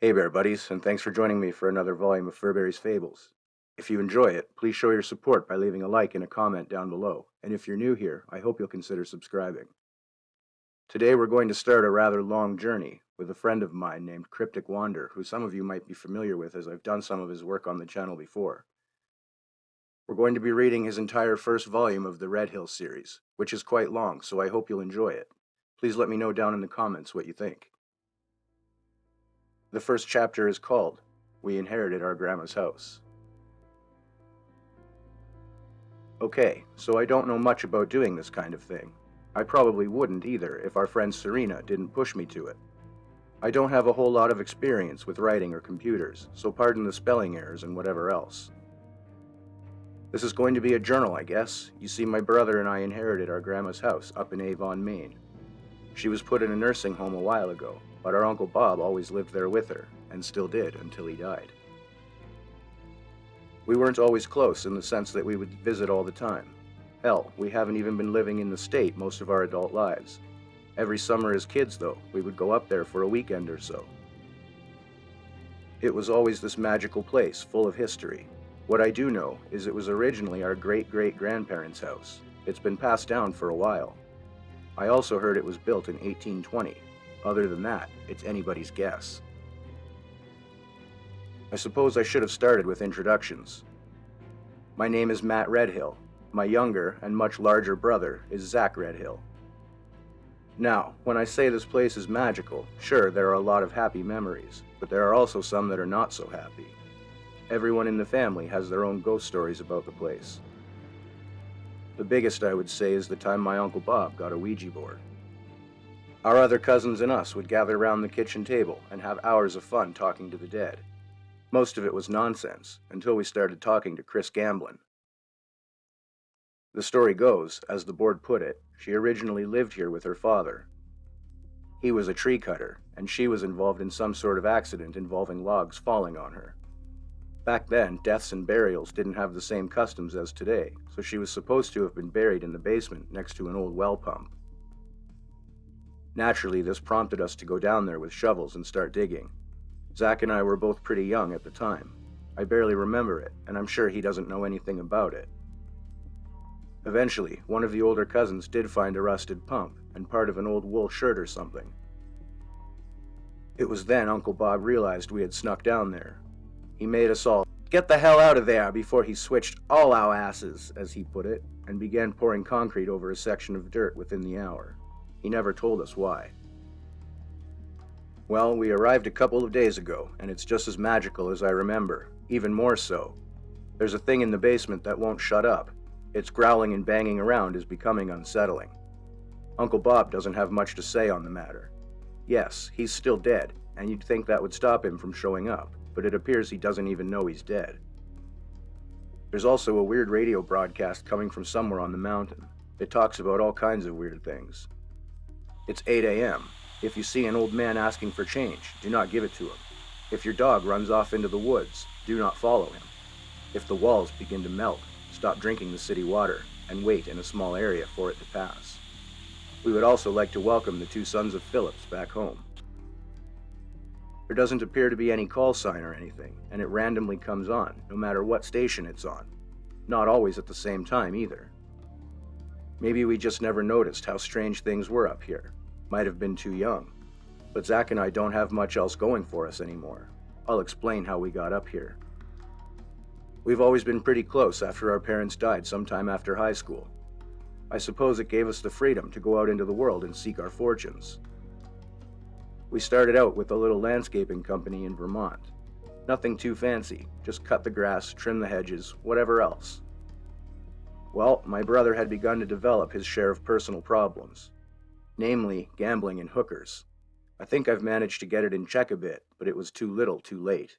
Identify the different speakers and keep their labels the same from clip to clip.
Speaker 1: Hey Bear Buddies, and thanks for joining me for another volume of Furberries Fables. If you enjoy it, please show your support by leaving a like and a comment down below, and if you're new here, I hope you'll consider subscribing. Today we're going to start a rather long journey with a friend of mine named Cryptic who some of you might be familiar with as I've done some of his work on the channel before. We're going to be reading his entire first volume of the Redhill series, which is quite long, so I hope you'll enjoy it. Please let me know down in the comments what you think. The first chapter is called, We Inherited Our Grandma's House. Okay, so I don't know much about doing this kind of thing. I probably wouldn't either if our friend Serena didn't push me to it. I don't have a whole lot of experience with writing or computers, so pardon the spelling errors and whatever else. This is going to be a journal, I guess. You see, my brother and I inherited our grandma's house up in Avon, Maine. She was put in a nursing home a while ago, but our Uncle Bob always lived there with her, and still did until he died. We weren't always close in the sense that we would visit all the time. Hell, we haven't even been living in the state most of our adult lives. Every summer as kids, though, we would go up there for a weekend or so. It was always this magical place, full of history. What I do know is it was originally our great-great-grandparents' house. It's been passed down for a while. I also heard it was built in 1820. Other than that, it's anybody's guess. I suppose I should have started with introductions. My name is Matt Redhill. My younger and much larger brother is Zach Redhill. Now, when I say this place is magical, sure, there are a lot of happy memories, but there are also some that are not so happy. Everyone in the family has their own ghost stories about the place. The biggest, I would say, is the time my Uncle Bob got a Ouija board. Our other cousins and us would gather around the kitchen table and have hours of fun talking to the dead. Most of it was nonsense, until we started talking to Chris Gamblin. The story goes, as the board put it, she originally lived here with her father. He was a tree cutter, and she was involved in some sort of accident involving logs falling on her. Back then, deaths and burials didn't have the same customs as today, so she was supposed to have been buried in the basement next to an old well pump. Naturally, this prompted us to go down there with shovels and start digging. Zach and I were both pretty young at the time. I barely remember it, and I'm sure he doesn't know anything about it. Eventually, one of the older cousins did find a rusted pump and part of an old wool shirt or something. It was then Uncle Bob realized we had snuck down there. He made us all get the hell out of there before he switched all our asses, as he put it, and began pouring concrete over a section of dirt within the hour. He never told us why. Well, we arrived a couple of days ago, and it's just as magical as I remember, even more so. There's a thing in the basement that won't shut up. Its growling and banging around is becoming unsettling. Uncle Bob doesn't have much to say on the matter. Yes, he's still dead, and you'd think that would stop him from showing up, but it appears he doesn't even know he's dead. There's also a weird radio broadcast coming from somewhere on the mountain. It talks about all kinds of weird things. It's 8 a.m. If you see an old man asking for change, do not give it to him. If your dog runs off into the woods, do not follow him. If the walls begin to melt, stop drinking the city water and wait in a small area for it to pass. We would also like to welcome the two sons of Phillips back home. There doesn't appear to be any call sign or anything, and it randomly comes on, no matter what station it's on. Not always at the same time either. Maybe we just never noticed how strange things were up here. Might have been too young. But Zach and I don't have much else going for us anymore. I'll explain how we got up here. We've always been pretty close after our parents died sometime after high school. I suppose it gave us the freedom to go out into the world and seek our fortunes. We started out with a little landscaping company in Vermont. Nothing too fancy, just cut the grass, trim the hedges, whatever else. Well, my brother had begun to develop his share of personal problems. Namely, gambling and hookers. I think I've managed to get it in check a bit, but it was too little too late.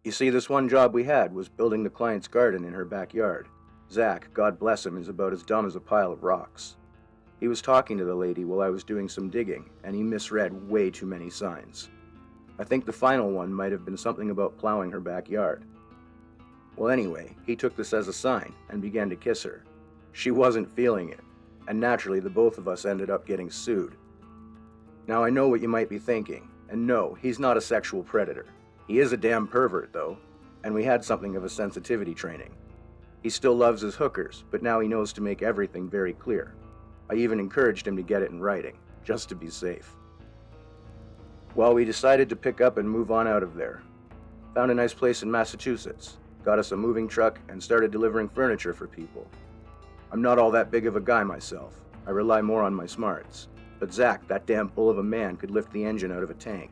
Speaker 1: You see, this one job we had was building the client's garden in her backyard. Zach, God bless him, is about as dumb as a pile of rocks. He was talking to the lady while I was doing some digging, and he misread way too many signs. I think the final one might have been something about plowing her backyard. Well, anyway, he took this as a sign and began to kiss her. She wasn't feeling it, and naturally the both of us ended up getting sued. Now I know what you might be thinking. And no, he's not a sexual predator. He is a damn pervert, though, and we had something of a sensitivity training. He still loves his hookers, but now he knows to make everything very clear. I even encouraged him to get it in writing, just to be safe. Well, we decided to pick up and move on out of there. Found a nice place in Massachusetts, got us a moving truck, and started delivering furniture for people. I'm not all that big of a guy myself. I rely more on my smarts. But Zach, that damn bull of a man, could lift the engine out of a tank.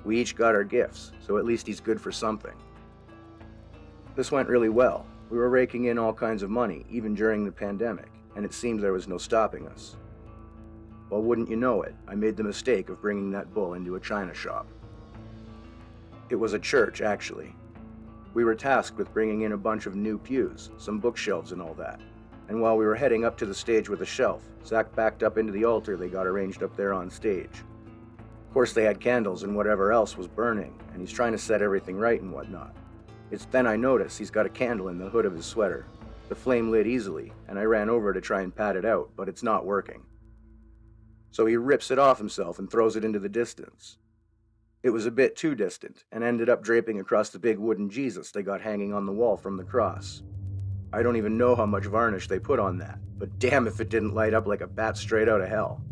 Speaker 1: We each got our gifts, so at least he's good for something. This went really well. We were raking in all kinds of money, even during the pandemic, and it seemed there was no stopping us. Well, wouldn't you know it, I made the mistake of bringing that bull into a china shop. It was a church, actually. We were tasked with bringing in a bunch of new pews, some bookshelves and all that. And while we were heading up to the stage with a shelf, Zach backed up into the altar they got arranged up there on stage. Of course, they had candles and whatever else was burning, and he's trying to set everything right and whatnot. It's then I notice he's got a candle in the hood of his sweater. The flame lit easily, and I ran over to try and pat it out, but it's not working. So he rips it off himself and throws it into the distance. It was a bit too distant, and ended up draping across the big wooden Jesus they got hanging on the wall from the cross. I don't even know how much varnish they put on that, but damn if it didn't light up like a bat straight out of hell.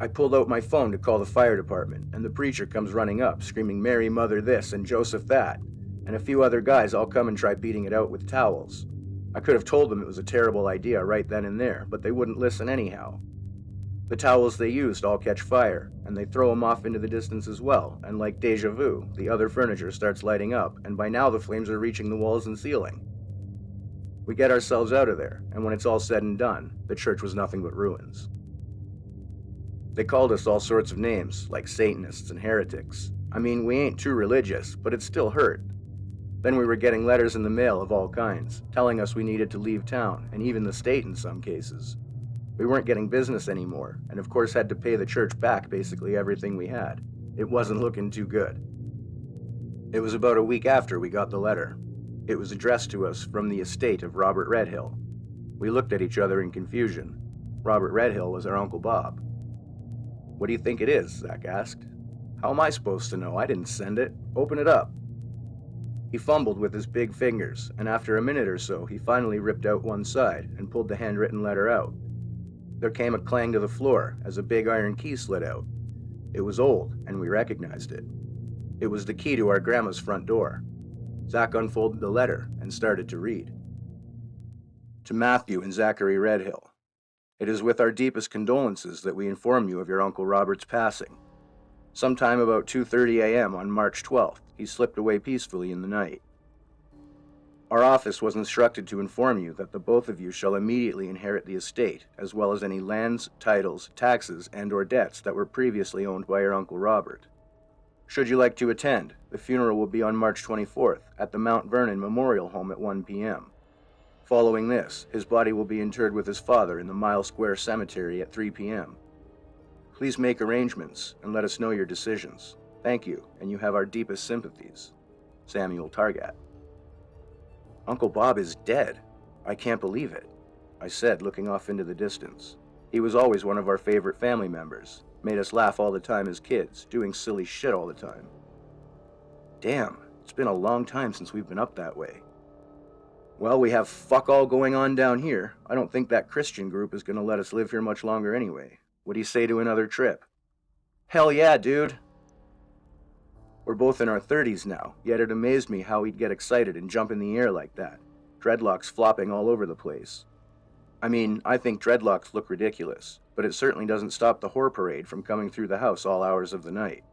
Speaker 1: I pulled out my phone to call the fire department, and the preacher comes running up, screaming Mary Mother this and Joseph that, and a few other guys all come and try beating it out with towels. I could have told them it was a terrible idea right then and there, but they wouldn't listen anyhow. The towels they used all catch fire, and they throw them off into the distance as well, and like deja vu, the other furniture starts lighting up, and by now the flames are reaching the walls and ceiling. We get ourselves out of there, and when it's all said and done, the church was nothing but ruins. They called us all sorts of names, like Satanists and heretics. I mean, we ain't too religious, but it still hurt. Then we were getting letters in the mail of all kinds, telling us we needed to leave town, and even the state in some cases. We weren't getting business anymore, and of course had to pay the church back basically everything we had. It wasn't looking too good. It was about a week after we got the letter. It was addressed to us from the estate of Robert Redhill. We looked at each other in confusion. Robert Redhill was our Uncle Bob. "What do you think it is?" Zach asked. "How am I supposed to know? I didn't send it. Open it up." He fumbled with his big fingers, and after a minute or so, he finally ripped out one side and pulled the handwritten letter out. There came a clang to the floor as a big iron key slid out. It was old, and we recognized it. It was the key to our grandma's front door. Zach unfolded the letter and started to read. To Matthew and Zachary Redhill. It is with our deepest condolences that we inform you of your Uncle Robert's passing. Sometime about 2:30 a.m. on March 12th, he slipped away peacefully in the night. Our office was instructed to inform you that the both of you shall immediately inherit the estate, as well as any lands, titles, taxes, and/or debts that were previously owned by your Uncle Robert. Should you like to attend, the funeral will be on March 24th at the Mount Vernon Memorial Home at 1 p.m. Following this, his body will be interred with his father in the Mile Square Cemetery at 3 p.m. Please make arrangements and let us know your decisions. Thank you, and you have our deepest sympathies. Samuel Targat. Uncle Bob is dead. I can't believe it, I said, looking off into the distance. He was always one of our favorite family members. Made us laugh all the time as kids, doing silly shit all the time. Damn, it's been a long time since we've been up that way. Well, we have fuck all going on down here. I don't think that Christian group is going to let us live here much longer anyway. What do you say to another trip? Hell yeah, dude. We're both in our 30s now, yet it amazed me how he'd get excited and jump in the air like that. Dreadlocks flopping all over the place. I mean, I think dreadlocks look ridiculous, but it certainly doesn't stop the whore parade from coming through the house all hours of the night.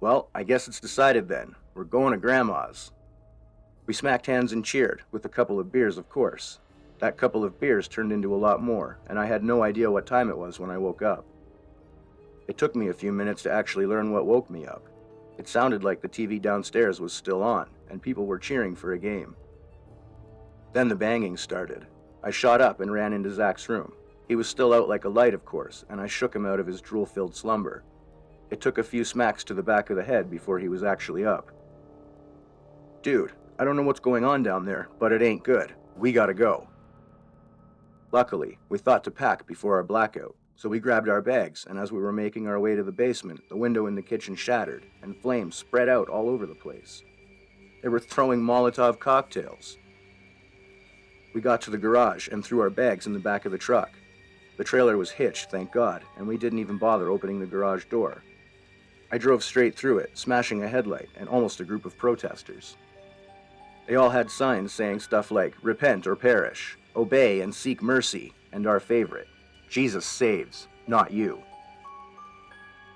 Speaker 1: Well, I guess it's decided then. We're going to Grandma's. We smacked hands and cheered, with a couple of beers, of course. That couple of beers turned into a lot more, and I had no idea what time it was when I woke up. It took me a few minutes to actually learn what woke me up. It sounded like the TV downstairs was still on, and people were cheering for a game. Then the banging started. I shot up and ran into Zach's room. He was still out like a light, of course, and I shook him out of his drool-filled slumber. It took a few smacks to the back of the head before he was actually up. Dude, I don't know what's going on down there, but it ain't good. We gotta go. Luckily, we thought to pack before our blackout, So we grabbed our bags, and as we were making our way to the basement, the window in the kitchen shattered, and flames spread out all over the place. They were throwing Molotov cocktails. We got to the garage and threw our bags in the back of the truck. The trailer was hitched, thank God, and we didn't even bother opening the garage door. I drove straight through it, smashing a headlight and almost a group of protesters. They all had signs saying stuff like, "Repent or perish," "Obey and seek mercy," and our favorite, "Jesus saves, not you."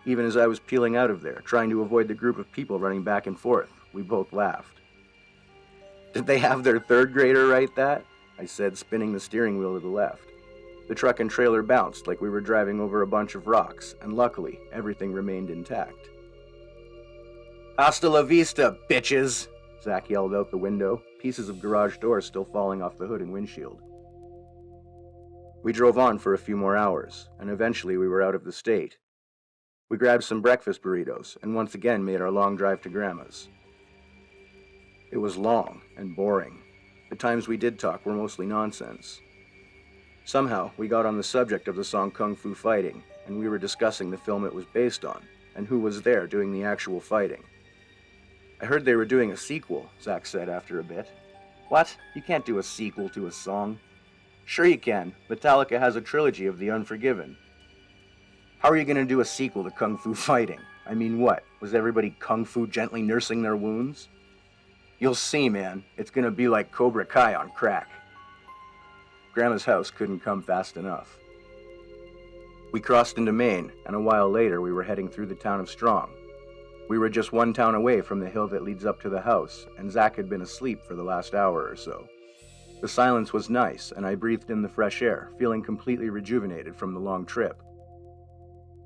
Speaker 1: Even as I was peeling out of there, trying to avoid the group of people running back and forth, we both laughed. "Did they have their third grader write that?" I said, spinning the steering wheel to the left. The truck and trailer bounced like we were driving over a bunch of rocks, and luckily, everything remained intact. "Hasta la vista, bitches!" Zach yelled out the window, pieces of garage doors still falling off the hood and windshield. We drove on for a few more hours, and eventually we were out of the state. We grabbed some breakfast burritos, and once again made our long drive to Grandma's. It was long and boring. The times we did talk were mostly nonsense. Somehow, we got on the subject of the song Kung Fu Fighting, and we were discussing the film it was based on, and who was there doing the actual fighting. "I heard they were doing a sequel," Zach said after a bit. "What? You can't do a sequel to a song." "Sure you can. Metallica has a trilogy of The Unforgiven." "How are you going to do a sequel to Kung Fu Fighting? I mean, what? Was everybody Kung Fu gently nursing their wounds?" "You'll see, man. It's going to be like Cobra Kai on crack." Grandma's house couldn't come fast enough. We crossed into Maine, and a while later we were heading through the town of Strong. We were just one town away from the hill that leads up to the house, and Zach had been asleep for the last hour or so. The silence was nice, and I breathed in the fresh air, feeling completely rejuvenated from the long trip.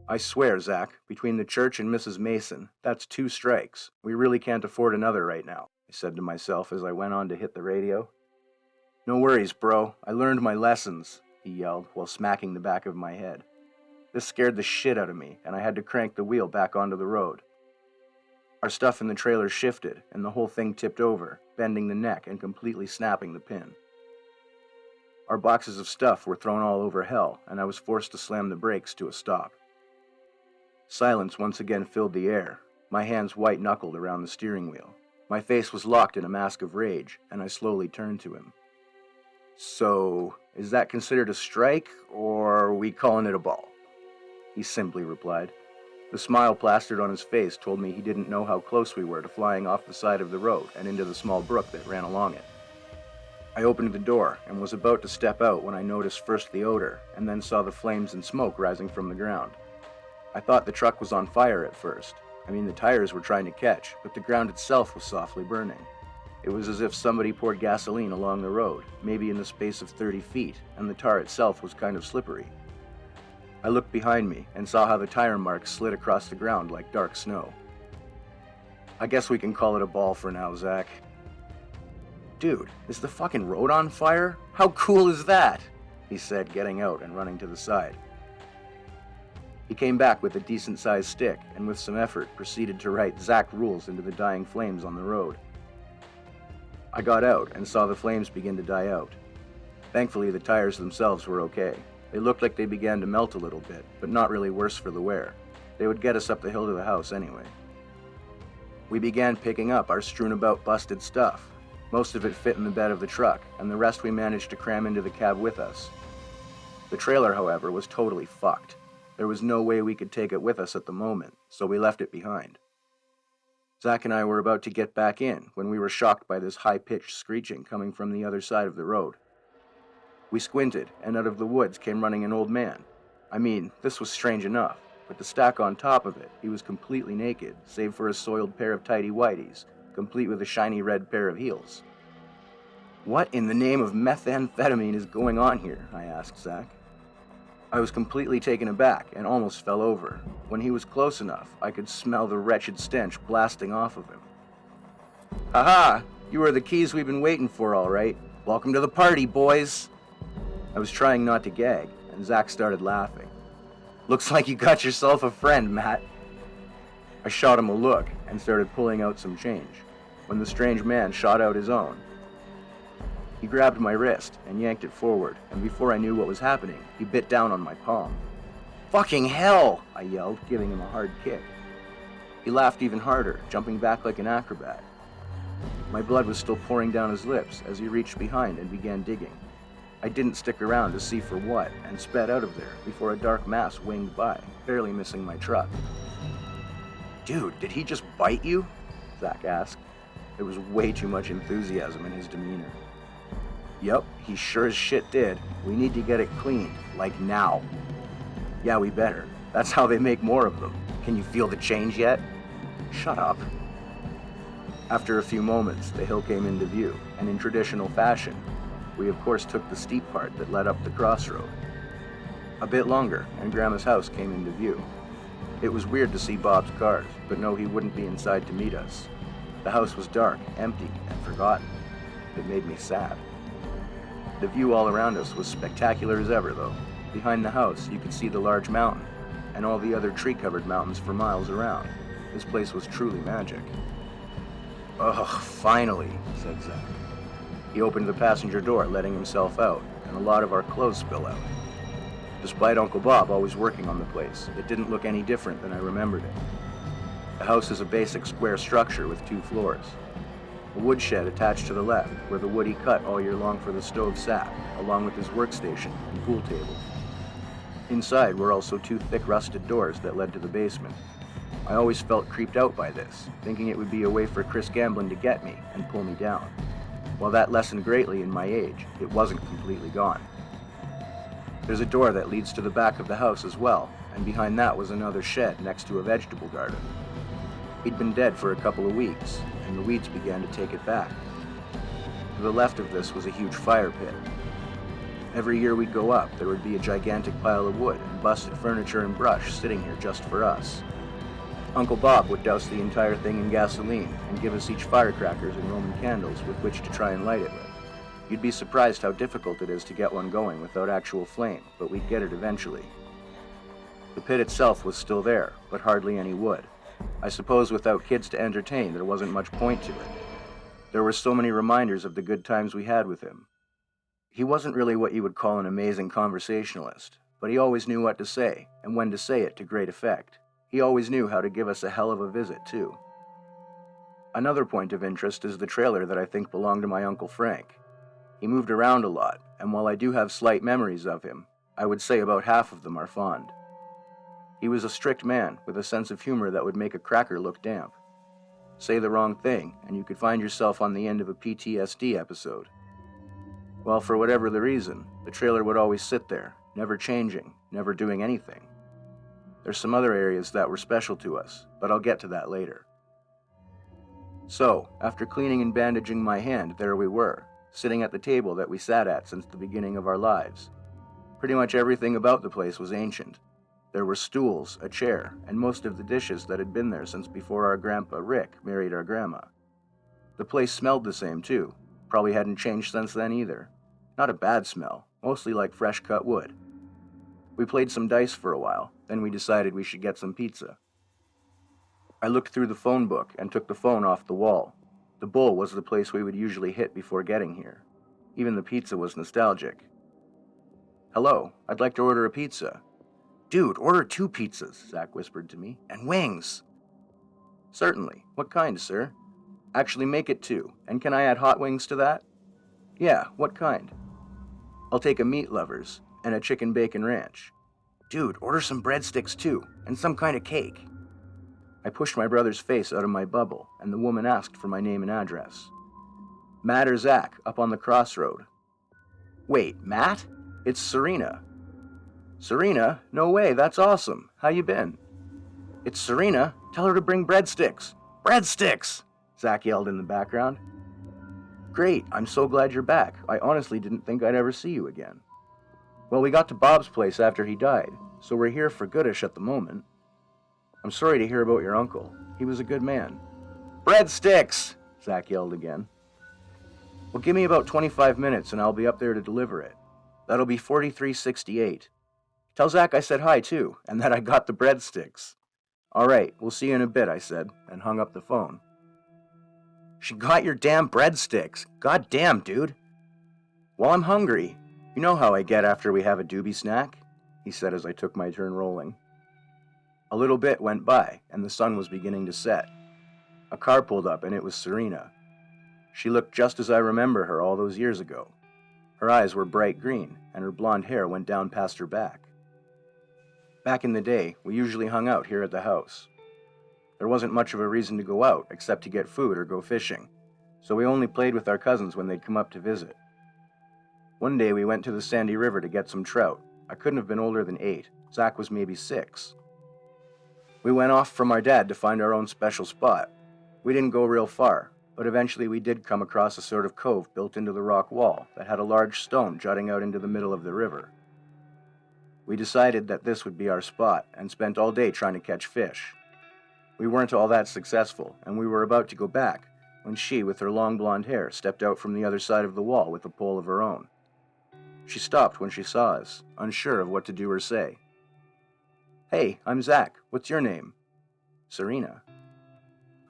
Speaker 1: "I swear, Zach, between the church and Mrs. Mason, that's 2 strikes. We really can't afford another right now," I said to myself as I went on to hit the radio. "No worries, bro. I learned my lessons," he yelled while smacking the back of my head. This scared the shit out of me, and I had to crank the wheel back onto the road. Our stuff in the trailer shifted, and the whole thing tipped over, bending the neck and completely snapping the pin. Our boxes of stuff were thrown all over hell, and I was forced to slam the brakes to a stop. Silence once again filled the air, my hands white-knuckled around the steering wheel. My face was locked in a mask of rage, and I slowly turned to him. "So, is that considered a strike, or are we calling it a ball?" He simply replied. The smile plastered on his face told me he didn't know how close we were to flying off the side of the road and into the small brook that ran along it. I opened the door and was about to step out when I noticed first the odor, and then saw the flames and smoke rising from the ground. I thought the truck was on fire at first. I mean, the tires were trying to catch, but the ground itself was softly burning. It was as if somebody poured gasoline along the road, maybe in the space of 30 feet, and the tar itself was kind of slippery. I looked behind me and saw how the tire marks slid across the ground like dark snow. "I guess we can call it a ball for now, Zach." "Dude, is the fucking road on fire? How cool is that?" he said, getting out and running to the side. He came back with a decent-sized stick and with some effort proceeded to write Zach rules into the dying flames on the road. I got out and saw the flames begin to die out. Thankfully, the tires themselves were okay. They looked like they began to melt a little bit, but not really worse for the wear. They would get us up the hill to the house anyway. We began picking up our strewn-about busted stuff. Most of it fit in the bed of the truck, and the rest we managed to cram into the cab with us. The trailer, however, was totally fucked. There was no way we could take it with us at the moment, so we left it behind. Zach and I were about to get back in when we were shocked by this high-pitched screeching coming from the other side of the road. We squinted, and out of the woods came running an old man. I mean, this was strange enough, but to stack on top of it, he was completely naked, save for a soiled pair of tighty-whities, complete with a shiny red pair of heels. "What in the name of methamphetamine is going on here?" I asked Zach. I was completely taken aback and almost fell over. When he was close enough, I could smell the wretched stench blasting off of him. "Aha! You are the keys we've been waiting for, all right. Welcome to the party, boys!" I was trying not to gag, and Zach started laughing. "Looks like you got yourself a friend, Matt." I shot him a look and started pulling out some change, when the strange man shot out his own. He grabbed my wrist and yanked it forward, and before I knew what was happening, he bit down on my palm. Fucking hell! I yelled, giving him a hard kick. He laughed even harder, jumping back like an acrobat. My blood was still pouring down his lips as he reached behind and began digging. I didn't stick around to see for what, and sped out of there before a dark mass winged by, barely missing my truck. Dude, did he just bite you? Zach asked. There was way too much enthusiasm in his demeanor. Yup, he sure as shit did. We need to get it cleaned, like now. Yeah, we better. That's how they make more of them. Can you feel the change yet? Shut up. After a few moments, the hill came into view, and in traditional fashion, we of course took the steep part that led up the crossroad. A bit longer, and Grandma's house came into view. It was weird to see Bob's cars, but no, he wouldn't be inside to meet us. The house was dark, empty, and forgotten. It made me sad. The view all around us was spectacular as ever, though. Behind the house, you could see the large mountain, and all the other tree-covered mountains for miles around. This place was truly magic. Ugh, finally, said Zach. He opened the passenger door, letting himself out, and a lot of our clothes spill out. Despite Uncle Bob always working on the place, it didn't look any different than I remembered it. The house is a basic square structure with 2 floors. A woodshed attached to the left, where the wood he cut all year long for the stove sat, along with his workstation and pool table. Inside were also 2 thick rusted doors that led to the basement. I always felt creeped out by this, thinking it would be a way for Chris Gamblin to get me and pull me down. While that lessened greatly in my age, it wasn't completely gone. There's a door that leads to the back of the house as well, and behind that was another shed next to a vegetable garden. He'd been dead for a couple of weeks, and the weeds began to take it back. To the left of this was a huge fire pit. Every year we'd go up, there would be a gigantic pile of wood and busted furniture and brush sitting here just for us. Uncle Bob would douse the entire thing in gasoline and give us each firecrackers and Roman candles with which to try and light it with. You'd be surprised how difficult it is to get one going without actual flame, but we'd get it eventually. The pit itself was still there, but hardly any wood. I suppose without kids to entertain, there wasn't much point to it. There were so many reminders of the good times we had with him. He wasn't really what you would call an amazing conversationalist, but he always knew what to say, and when to say it to great effect. He always knew how to give us a hell of a visit, too. Another point of interest is the trailer that I think belonged to my Uncle Frank. He moved around a lot, and while I do have slight memories of him, I would say about half of them are fond. He was a strict man with a sense of humor that would make a cracker look damp. Say the wrong thing, and you could find yourself on the end of a PTSD episode. Well, for whatever the reason, the trailer would always sit there, never changing, never doing anything. There's some other areas that were special to us, but I'll get to that later. So, after cleaning and bandaging my hand, there we were, sitting at the table that we sat at since the beginning of our lives. Pretty much everything about the place was ancient. There were stools, a chair, and most of the dishes that had been there since before our grandpa Rick married our grandma. The place smelled the same too, probably hadn't changed since then either. Not a bad smell, mostly like fresh cut wood. We played some dice for a while, then we decided we should get some pizza. I looked through the phone book and took the phone off the wall. The bowl was the place we would usually hit before getting here. Even the pizza was nostalgic. Hello, I'd like to order a pizza. Dude, order 2 pizzas, Zach whispered to me, and wings. Certainly. What kind, sir? Actually, make it 2, and can I add hot wings to that? Yeah, what kind? I'll take a meat lovers and a chicken bacon ranch. Dude, order some breadsticks too, and some kind of cake. I pushed my brother's face out of my bubble, and the woman asked for my name and address. Matt or Zach, up on the crossroad. Wait, Matt? It's Serena. Serena? No way, that's awesome. How you been? It's Serena. Tell her to bring breadsticks. Breadsticks! Zach yelled in the background. Great, I'm so glad you're back. I honestly didn't think I'd ever see you again. Well, we got to Bob's place after he died, so we're here for goodish at the moment. I'm sorry to hear about your uncle. He was a good man. Breadsticks! Zach yelled again. Well, give me about 25 minutes and I'll be up there to deliver it. That'll be 4368. Tell Zach I said hi too, and that I got the breadsticks. All right, we'll see you in a bit, I said, and hung up the phone. She got your damn breadsticks. God damn, dude. Well, I'm hungry. You know how I get after we have a doobie snack. he said as I took my turn rolling. A little bit went by, and the sun was beginning to set. A car pulled up, and it was Serena. She looked just as I remember her all those years ago. Her eyes were bright green, and her blonde hair went down past her back. Back in the day, we usually hung out here at the house. There wasn't much of a reason to go out except to get food or go fishing, so we only played with our cousins when they'd come up to visit. One day we went to the Sandy River to get some trout. I couldn't have been older than 8. Zach was maybe 6. We went off from our dad to find our own special spot. We didn't go real far, but eventually we did come across a sort of cove built into the rock wall that had a large stone jutting out into the middle of the river. We decided that this would be our spot and spent all day trying to catch fish. We weren't all that successful, and we were about to go back when she, with her long blonde hair, stepped out from the other side of the wall with a pole of her own. She stopped when she saw us, unsure of what to do or say. "Hey, I'm Zach. What's your name?" "Serena."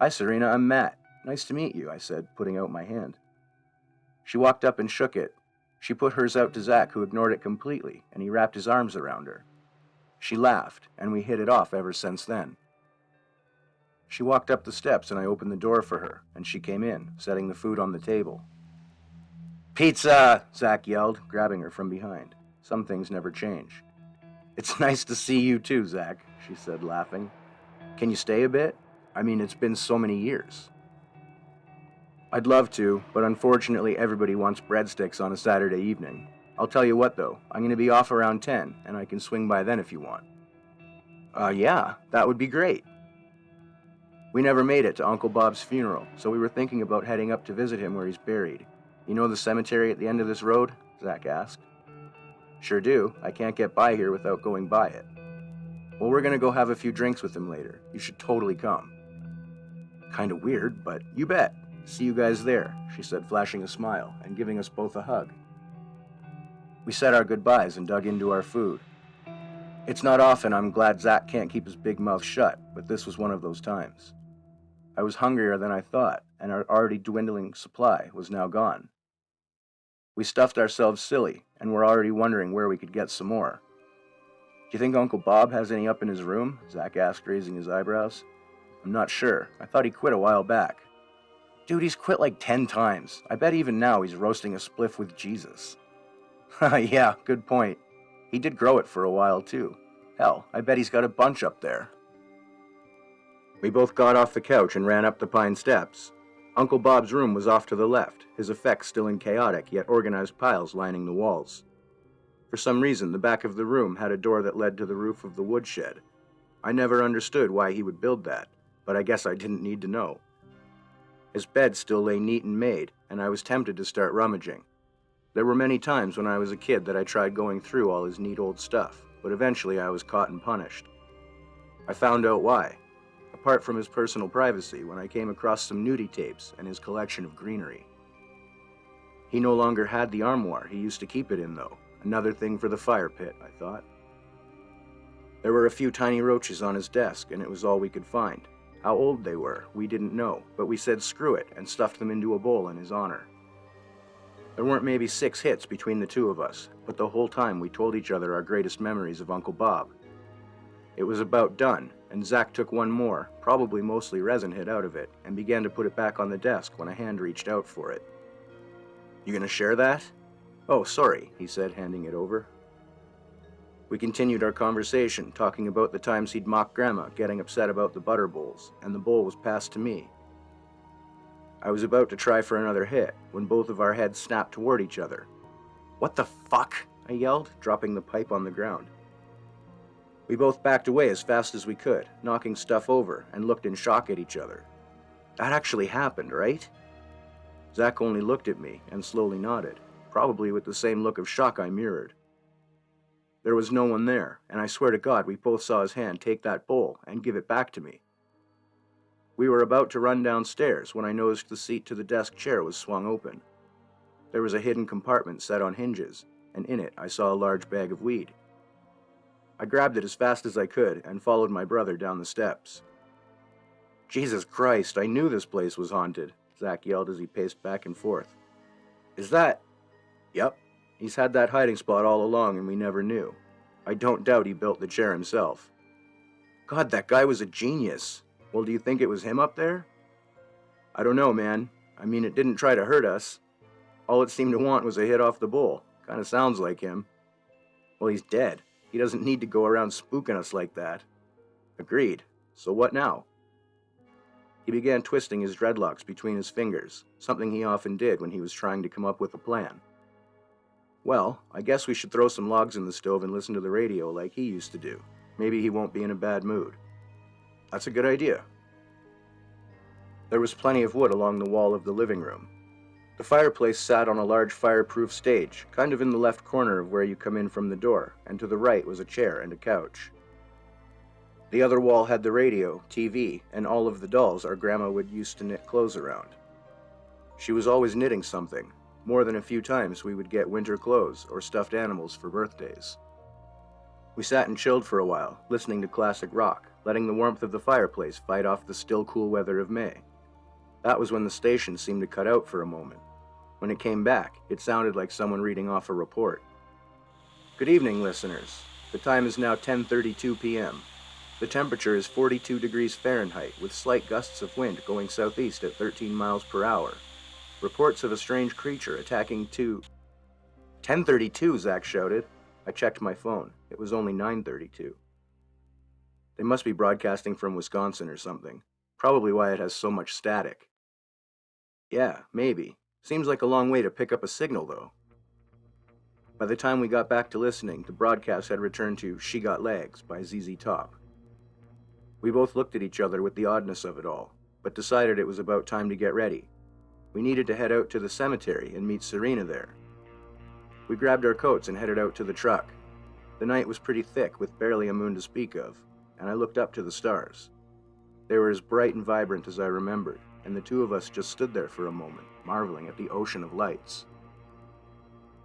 Speaker 1: "Hi, Serena, I'm Matt. Nice to meet you," I said, putting out my hand. She walked up and shook it. She put hers out to Zach, who ignored it completely, and he wrapped his arms around her. She laughed, and we hit it off ever since then. She walked up the steps, and I opened the door for her, and she came in, setting the food on the table. "Pizza!" Zach yelled, grabbing her from behind. Some things never change. "It's nice to see you too, Zach," she said, laughing. "Can you stay a bit? I mean, it's been so many years." "I'd love to, but unfortunately everybody wants breadsticks on a Saturday evening. I'll tell you what though, I'm going to be off around 10, and I can swing by then if you want." Yeah, that would be great." We never made it to Uncle Bob's funeral, so we were thinking about heading up to visit him where he's buried. "You know the cemetery at the end of this road?" Zach asked. "Sure do. I can't get by here without going by it." "Well, we're going to go have a few drinks with him later. You should totally come." "Kinda weird, but you bet. See you guys there," she said, flashing a smile and giving us both a hug. We said our goodbyes and dug into our food. It's not often I'm glad Zach can't keep his big mouth shut, but this was one of those times. I was hungrier than I thought, and our already dwindling supply was now gone. We stuffed ourselves silly, and were already wondering where we could get some more. "Do you think Uncle Bob has any up in his room?" Zach asked, raising his eyebrows. "I'm not sure. I thought he quit a while back." "Dude, he's quit like 10 times. I bet even now he's roasting a spliff with Jesus." "Yeah, good point. He did grow it for a while too. Hell, I bet he's got a bunch up there." We both got off the couch and ran up the pine steps. Uncle Bob's room was off to the left, his effects still in chaotic yet organized piles lining the walls. For some reason, the back of the room had a door that led to the roof of the woodshed. I never understood why he would build that, but I guess I didn't need to know. His bed still lay neat and made, and I was tempted to start rummaging. There were many times when I was a kid that I tried going through all his neat old stuff, but eventually I was caught and punished. I found out why. Apart from his personal privacy, when I came across some nudie tapes and his collection of greenery. He no longer had the armoire he used to keep it in, though. Another thing for the fire pit, I thought. There were a few tiny roaches on his desk, and it was all we could find. How old they were, we didn't know, but we said screw it and stuffed them into a bowl in his honor. There weren't maybe 6 hits between the two of us, but the whole time we told each other our greatest memories of Uncle Bob. It was about done, and Zach took one more, probably mostly resin hit out of it, and began to put it back on the desk when a hand reached out for it. "You gonna share that?" "Oh, sorry," he said, handing it over. We continued our conversation, talking about the times he'd mocked Grandma, getting upset about the butter bowls, and the bowl was passed to me. I was about to try for another hit, when both of our heads snapped toward each other. "What the fuck?" I yelled, dropping the pipe on the ground. We both backed away as fast as we could, knocking stuff over, and looked in shock at each other. "That actually happened, right?" Zach only looked at me and slowly nodded, probably with the same look of shock I mirrored. There was no one there, and I swear to God we both saw his hand take that bowl and give it back to me. We were about to run downstairs when I noticed the seat to the desk chair was swung open. There was a hidden compartment set on hinges, and in it I saw a large bag of weed. I grabbed it as fast as I could and followed my brother down the steps. "Jesus Christ, I knew this place was haunted," Zach yelled as he paced back and forth. "Is that—" "Yep, he's had that hiding spot all along and we never knew. I don't doubt he built the chair himself. God, that guy was a genius. Well, do you think it was him up there? I don't know, man. I mean, it didn't try to hurt us. All it seemed to want was a hit off the bull. Kinda sounds like him. Well, he's dead. He doesn't need to go around spooking us like that. Agreed. So what now? He began twisting his dreadlocks between his fingers, something he often did when he was trying to come up with a plan. Well, I guess we should throw some logs in the stove and listen to the radio like he used to do. Maybe he won't be in a bad mood. That's a good idea. There was plenty of wood along the wall of the living room. The fireplace sat on a large fireproof stage, kind of in the left corner of where you come in from the door, and to the right was a chair and a couch. The other wall had the radio, TV, and all of the dolls our grandma would use to knit clothes around. She was always knitting something. More than a few times we would get winter clothes or stuffed animals for birthdays. We sat and chilled for a while, listening to classic rock, letting the warmth of the fireplace fight off the still cool weather of May. That was when the station seemed to cut out for a moment. When it came back, it sounded like someone reading off a report. Good evening, listeners. The time is now 10:32 p.m. The temperature is 42 degrees Fahrenheit, with slight gusts of wind going southeast at 13 miles per hour. Reports of a strange creature attacking 10:32, Zach shouted. I checked my phone. It was only 9:32. They must be broadcasting from Wisconsin or something. Probably why it has so much static. Yeah, maybe. Seems like a long way to pick up a signal, though. By the time we got back to listening, the broadcast had returned to She Got Legs by ZZ Top. We both looked at each other with the oddness of it all, but decided it was about time to get ready. We needed to head out to the cemetery and meet Serena there. We grabbed our coats and headed out to the truck. The night was pretty thick with barely a moon to speak of, and I looked up to the stars. They were as bright and vibrant as I remembered, and the two of us just stood there for a moment, marveling at the ocean of lights.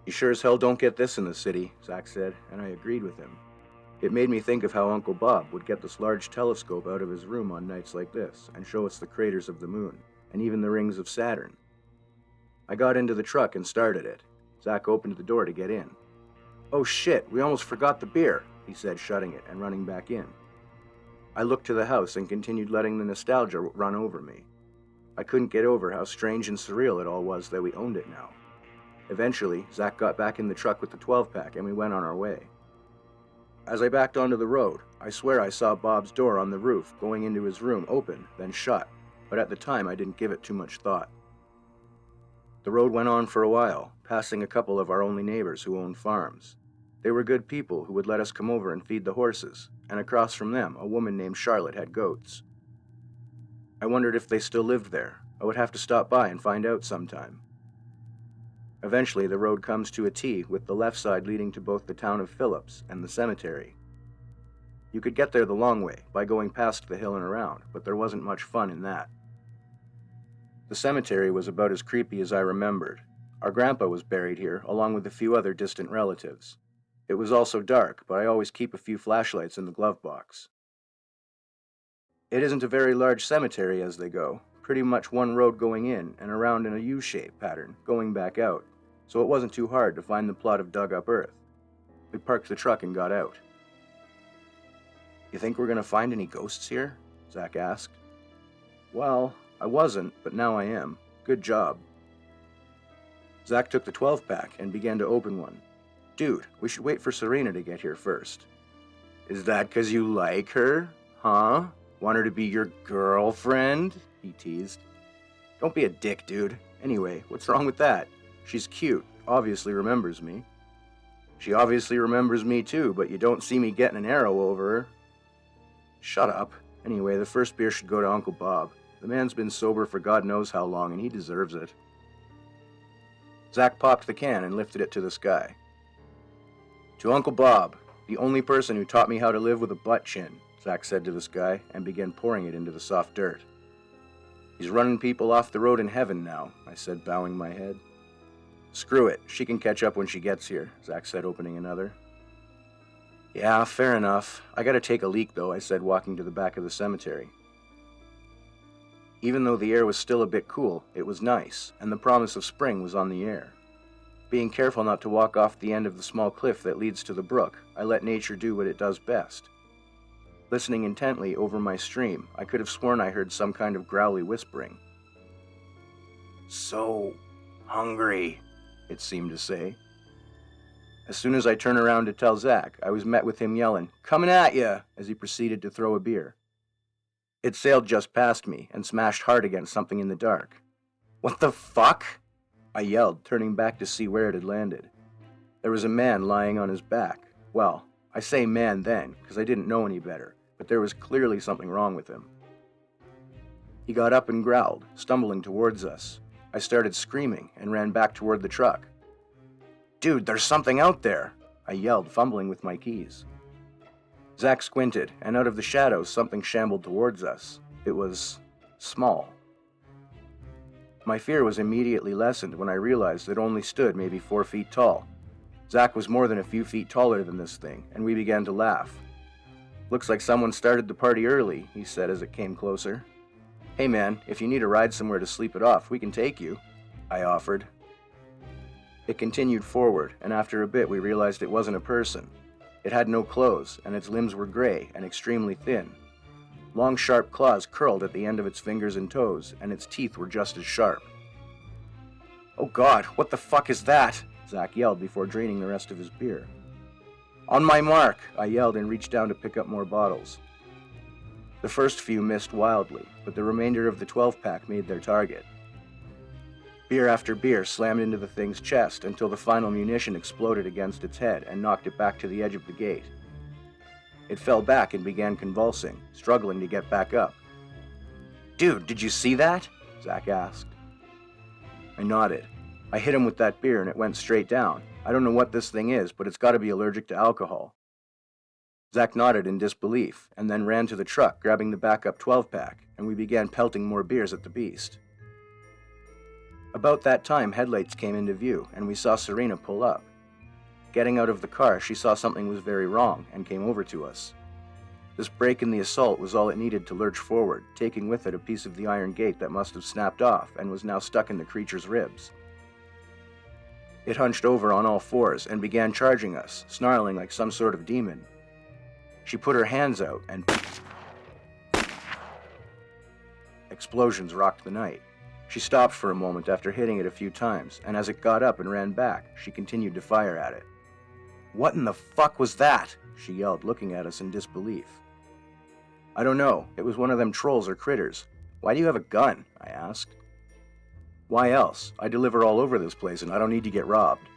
Speaker 1: You sure as hell don't get this in the city, Zach said, and I agreed with him. It made me think of how Uncle Bob would get this large telescope out of his room on nights like this and show us the craters of the moon, and even the rings of Saturn. I got into the truck and started it. Zach opened the door to get in. Oh shit, we almost forgot the beer, he said, shutting it and running back in. I looked to the house and continued letting the nostalgia run over me. I couldn't get over how strange and surreal it all was that we owned it now. Eventually, Zach got back in the truck with the 12-pack and we went on our way. As I backed onto the road, I swear I saw Bob's door on the roof going into his room open, then shut, but at the time I didn't give it too much thought. The road went on for a while, passing a couple of our only neighbors who owned farms. They were good people who would let us come over and feed the horses, and across from them, a woman named Charlotte had goats. I wondered if they still lived there. I would have to stop by and find out sometime. Eventually, the road comes to a T with the left side leading to both the town of Phillips and the cemetery. You could get there the long way, by going past the hill and around, but there wasn't much fun in that. The cemetery was about as creepy as I remembered. Our grandpa was buried here, along with a few other distant relatives. It was also dark, but I always keep a few flashlights in the glove box. It isn't a very large cemetery as they go, pretty much one road going in and around in a U-shape pattern, going back out, so it wasn't too hard to find the plot of dug-up earth. We parked the truck and got out. You think we're going to find any ghosts here? Zach asked. Well, I wasn't, but now I am. Good job. Zach took the 12-pack and began to open one. Dude, we should wait for Serena to get here first. Is that 'cause you like her? Huh? Want her to be your girlfriend? He teased. Don't be a dick, dude. Anyway, what's wrong with that? She's cute, obviously remembers me. She obviously remembers me too, but you don't see me getting an arrow over her. Shut up. Anyway, the first beer should go to Uncle Bob. The man's been sober for God knows how long, and he deserves it. Zach popped the can and lifted it to the sky. To Uncle Bob, the only person who taught me how to live with a butt chin, Zach said to the sky and began pouring it into the soft dirt. He's running people off the road in heaven now, I said, bowing my head. Screw it, she can catch up when she gets here, Zach said, opening another. Yeah, fair enough. I gotta take a leak though, I said, walking to the back of the cemetery. Even though the air was still a bit cool, it was nice, and the promise of spring was on the air. Being careful not to walk off the end of the small cliff that leads to the brook, I let nature do what it does best. Listening intently over my stream, I could have sworn I heard some kind of growly whispering. "So hungry," it seemed to say. As soon as I turned around to tell Zach, I was met with him yelling, "Coming at ya!" as he proceeded to throw a beer. It sailed just past me and smashed hard against something in the dark. "What the fuck?" I yelled, turning back to see where it had landed. There was a man lying on his back. Well, I say man then, because I didn't know any better, but there was clearly something wrong with him. He got up and growled, stumbling towards us. I started screaming and ran back toward the truck. "Dude, there's something out there!" I yelled, fumbling with my keys. Zach squinted, and out of the shadows something shambled towards us. It was small. My fear was immediately lessened when I realized it only stood maybe 4 feet tall. Zach was more than a few feet taller than this thing, and we began to laugh. "Looks like someone started the party early," he said as it came closer. "Hey man, if you need a ride somewhere to sleep it off, we can take you," I offered. It continued forward, and after a bit we realized it wasn't a person. It had no clothes, and its limbs were gray and extremely thin. Long sharp claws curled at the end of its fingers and toes, and its teeth were just as sharp. "Oh God, what the fuck is that?" Zach yelled before draining the rest of his beer. "On my mark," I yelled and reached down to pick up more bottles. The first few missed wildly, but the remainder of the 12-pack made their target. Beer after beer slammed into the thing's chest until the final munition exploded against its head and knocked it back to the edge of the gate. It fell back and began convulsing, struggling to get back up. "Dude, did you see that?" Zach asked. I nodded. "I hit him with that beer and it went straight down. I don't know what this thing is, but it's got to be allergic to alcohol." Zach nodded in disbelief, and then ran to the truck, grabbing the backup 12-pack, and we began pelting more beers at the beast. About that time, headlights came into view, and we saw Serena pull up. Getting out of the car, she saw something was very wrong, and came over to us. This break in the assault was all it needed to lurch forward, taking with it a piece of the iron gate that must have snapped off and was now stuck in the creature's ribs. It hunched over on all fours and began charging us, snarling like some sort of demon. She put her hands out and... Explosions rocked the night. She stopped for a moment after hitting it a few times, and as it got up and ran back, she continued to fire at it. "What in the fuck was that?" she yelled, looking at us in disbelief. "I don't know. It was one of them trolls or critters. Why do you have a gun?" I asked. "Why else? I deliver all over this place and I don't need to get robbed."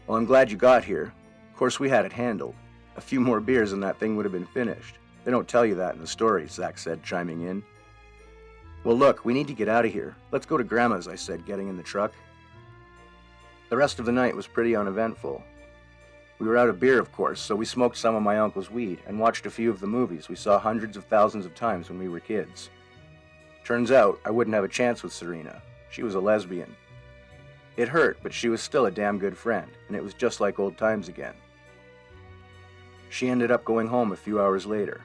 Speaker 1: "Well, I'm glad you got here. Of course we had it handled. A few more beers and that thing would have been finished. They don't tell you that in the story," Zach said, chiming in. "Well look, we need to get out of here. Let's go to Grandma's," I said, getting in the truck. The rest of the night was pretty uneventful. We were out of beer, of course, so we smoked some of my uncle's weed and watched a few of the movies we saw hundreds of thousands of times when we were kids. Turns out, I wouldn't have a chance with Serena. She was a lesbian. It hurt, but she was still a damn good friend, and it was just like old times again. She ended up going home a few hours later.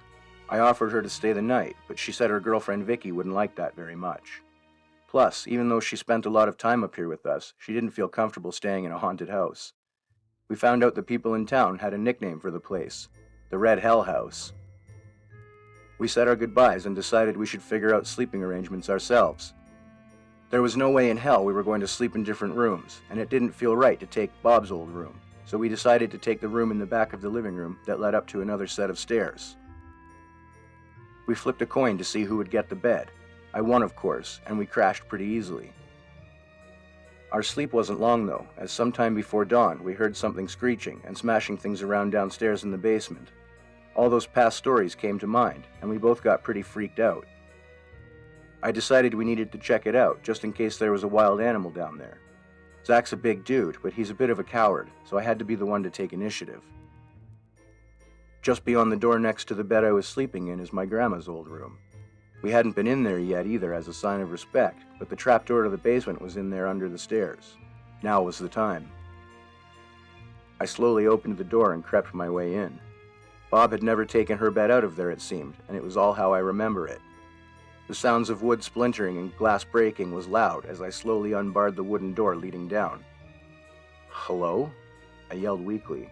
Speaker 1: I offered her to stay the night, but she said her girlfriend Vicky wouldn't like that very much. Plus, even though she spent a lot of time up here with us, she didn't feel comfortable staying in a haunted house. We found out the people in town had a nickname for the place, the Redhill House. We said our goodbyes and decided we should figure out sleeping arrangements ourselves. There was no way in hell we were going to sleep in different rooms, and it didn't feel right to take Bob's old room, so we decided to take the room in the back of the living room that led up to another set of stairs. We flipped a coin to see who would get the bed. I won, of course, and we crashed pretty easily. Our sleep wasn't long, though, as sometime before dawn we heard something screeching and smashing things around downstairs in the basement. All those past stories came to mind, and we both got pretty freaked out. I decided we needed to check it out, just in case there was a wild animal down there. Zach's a big dude, but he's a bit of a coward, so I had to be the one to take initiative. Just beyond the door next to the bed I was sleeping in is my grandma's old room. We hadn't been in there yet either as a sign of respect, but the trapdoor to the basement was in there under the stairs. Now was the time. I slowly opened the door and crept my way in. Bob had never taken her bed out of there, it seemed, and it was all how I remember it. The sounds of wood splintering and glass breaking was loud as I slowly unbarred the wooden door leading down. Hello? I yelled weakly.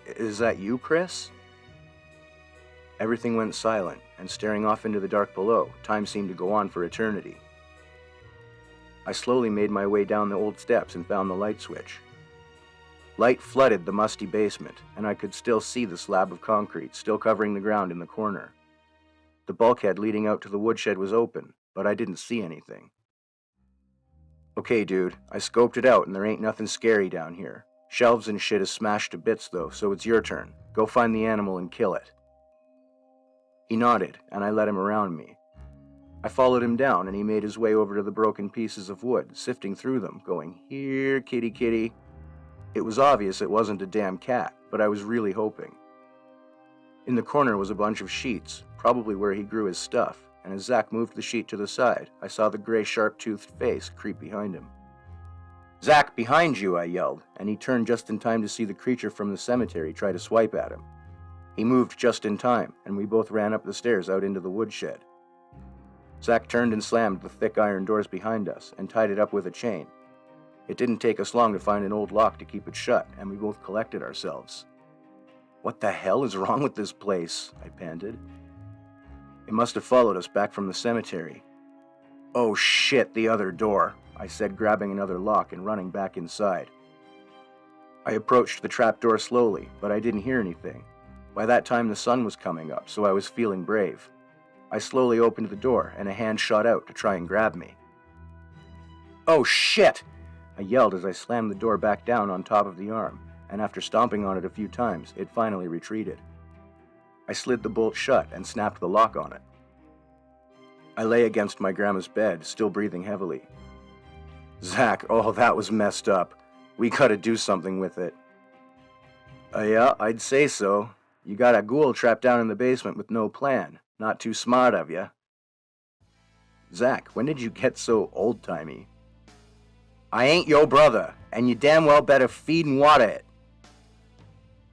Speaker 1: Is that you, Chris? Everything went silent, and staring off into the dark below, time seemed to go on for eternity. I slowly made my way down the old steps and found the light switch. Light flooded the musty basement, and I could still see the slab of concrete still covering the ground in the corner. The bulkhead leading out to the woodshed was open, but I didn't see anything. Okay, dude, I scoped it out and there ain't nothing scary down here. Shelves and shit is smashed to bits though, so it's your turn. Go find the animal and kill it. He nodded, and I led him around me. I followed him down, and he made his way over to the broken pieces of wood, sifting through them, going, "Here, kitty kitty." It was obvious it wasn't a damn cat, but I was really hoping. In the corner was a bunch of sheets, probably where he grew his stuff, and as Zach moved the sheet to the side, I saw the gray sharp-toothed face creep behind him. "Zach, behind you," I yelled, and he turned just in time to see the creature from the cemetery try to swipe at him. He moved just in time, and we both ran up the stairs out into the woodshed. Zach turned and slammed the thick iron doors behind us and tied it up with a chain. It didn't take us long to find an old lock to keep it shut, and we both collected ourselves. "What the hell is wrong with this place?" I panted. It must have followed us back from the cemetery. "Oh shit, the other door," I said, grabbing another lock and running back inside. I approached the trapdoor slowly, but I didn't hear anything. By that time the sun was coming up, so I was feeling brave. I slowly opened the door, and a hand shot out to try and grab me. "Oh shit!" I yelled as I slammed the door back down on top of the arm, and after stomping on it a few times, it finally retreated. I slid the bolt shut and snapped the lock on it. I lay against my grandma's bed, still breathing heavily. "Zach, oh, that was messed up. We gotta do something with it." Yeah, I'd say so. You got a ghoul trapped down in the basement with no plan. Not too smart of you." "Zach, when did you get so old-timey?" "I ain't your brother, and you damn well better feed and water it."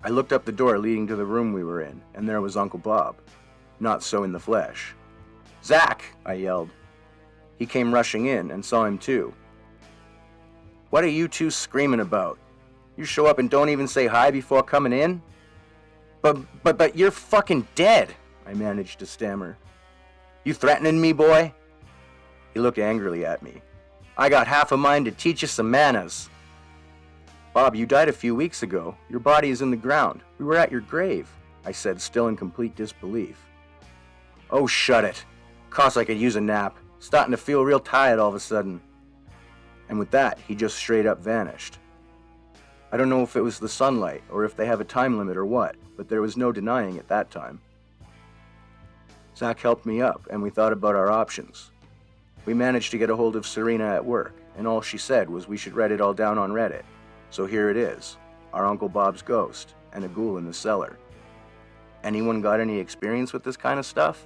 Speaker 1: I looked up the door leading to the room we were in, and there was Uncle Bob. Not so in the flesh. "Zach!" I yelled. He came rushing in and saw him too. "What are you two screaming about? You show up and don't even say hi before coming in?" But you're fucking dead," I managed to stammer. "You threatening me, boy?" He looked angrily at me. "I got half a mind to teach you some manners." "Bob, you died a few weeks ago. Your body is in the ground. We were at your grave," I said, still in complete disbelief. "Oh, shut it. Course I could use a nap. Starting to feel real tired all of a sudden." And with that, he just straight up vanished. I don't know if it was the sunlight, or if they have a time limit or what, but there was no denying it that time. Zach helped me up, and we thought about our options. We managed to get a hold of Serena at work, and all she said was we should write it all down on Reddit. So here it is, our Uncle Bob's ghost, and a ghoul in the cellar. Anyone got any experience with this kind of stuff?